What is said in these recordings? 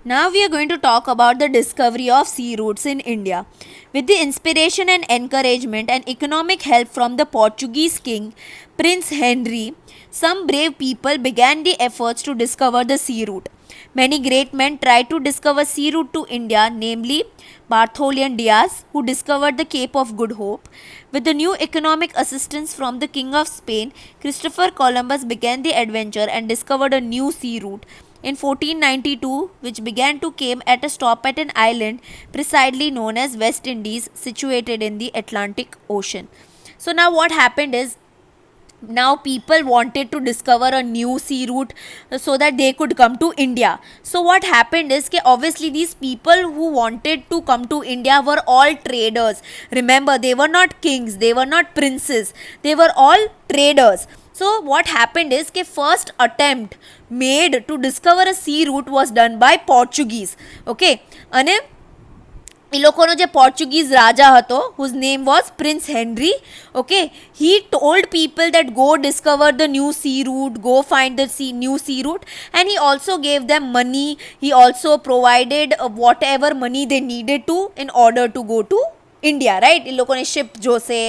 Now we are going to talk about the discovery of sea routes in India. With the inspiration and encouragement and economic help from the Portuguese king Prince Henry, some brave people began the efforts to discover the sea route. Many great men tried to discover sea route to India, namely Bartholomew Diaz, who discovered the Cape of Good Hope. With the new economic assistance from the King of Spain, Christopher Columbus began the adventure and discovered a new sea route in 1492, which began to came at a stop at an island precisely known as West Indies, situated in the Atlantic Ocean. So now what happened is, now people wanted to discover a new sea route so that they could come to India. So what happened is that obviously these people who wanted to come to India were all traders. Remember, they were not kings, they were not princes, they were all traders. So what happened is that first attempt made to discover a sea route was done by Portuguese. Okay, અને એ લોકોનો જે Portuguese રાજા હતો, whose name was Prince Henry. Okay, he told people that go discover the new sea route, go find the new sea route, and he also gave them money. He also provided whatever money they needed to in order to go to India, right? એ લોકોને ship જોશે,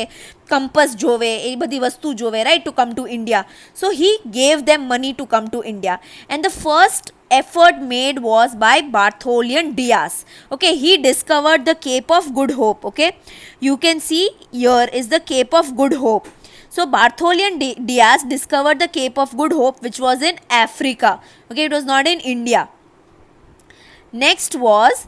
કંપસ જોવે, એ બધી વસ્તુ જોવે, right, to come to India. So he gave them money to come to India, and the first effort made was by Bartholomew Diaz. Okay, he discovered the Cape of Good Hope. Okay, you can see here is the Cape of Good Hope. So Bartholomew Diaz discovered the Cape of Good Hope, which was in Africa. Okay, it was not in India. Next was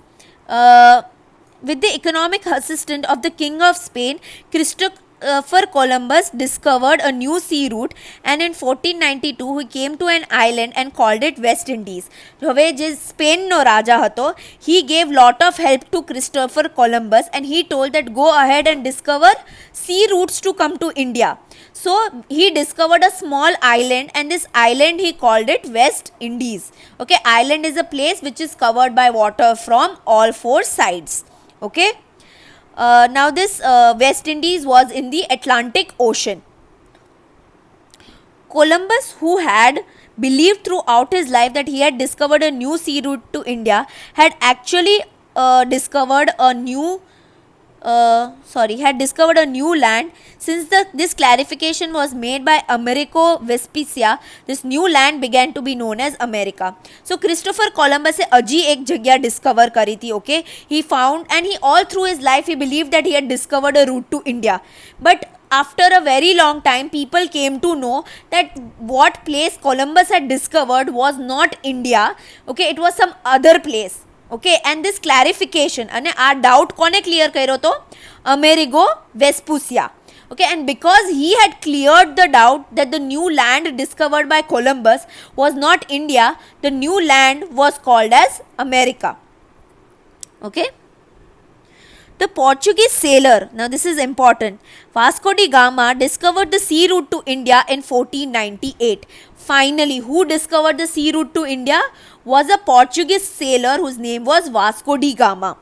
with the economic assistance of the King of Spain, Christopher Columbus discovered a new sea route, and in 1492 he came to an island and called it West Indies. હવે જે સ્પેનનો રાજા હતો, he gave lot of help to Christopher Columbus, and he told that go ahead and discover sea routes to come to India. So he discovered a small island, and this island he called it West Indies. Okay, island is a place which is covered by water from all four sides. Okay, now this West Indies was in the Atlantic Ocean. Columbus, who had believed throughout his life that he had discovered a new sea route to India, had actually discovered a new land. Since this clarification was made by Amerigo Vespucci, this new land began to be known as America. So Christopher Columbus હજી એક જગ્યા discover કરી હતી. Okay, he found, and he all through his life he believed that he had discovered a route to India, but after a very long time people came to know that what place Columbus had discovered was not India. Okay, it was some other place. Okay, and this clarification અને આ doubt કોને clear કર્યો તો? Amerigo Vespucci. Okay, and because he had cleared the doubt that the new land discovered by Columbus was not India, the new land was called as America. Okay, the Portuguese sailor, now this is important, Vasco da Gama discovered the sea route to India in 1498. Finally, who discovered the sea route to India? Was a Portuguese sailor whose name was Vasco da Gama.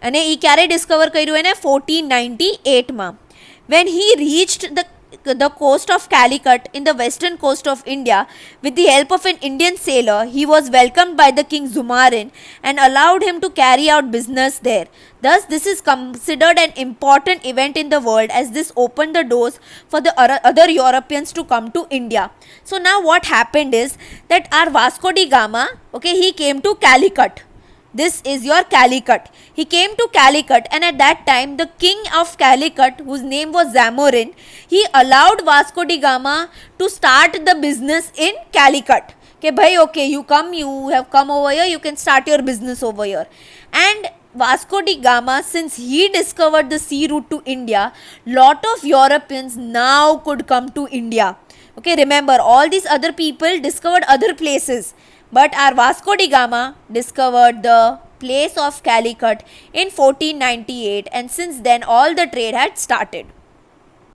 અને એ ક્યારે discover કર્યું એને? 1498 માં. When he reached the coast of Calicut in the western coast of India, with the help of an Indian sailor, he was welcomed by the King Zumarin and allowed him to carry out business there. Thus, this is considered an important event in the world, as this opened the doors for the other Europeans to come to India. So now what happened is that our Vasco da Gama, okay, he came to Calicut. This is your Calicut. He came to Calicut, and at that time the king of Calicut, whose name was Zamorin, he allowed Vasco da Gama to start the business in Calicut. Okay, bhai, okay, you have come over here, you can start your business over here. And Vasco da Gama, since he discovered the sea route to India, lot of Europeans now could come to India. Okay, remember, all these other people discovered other places, but our Vasco da Gama discovered the place of Calicut in 1498, and since then all the trade had started.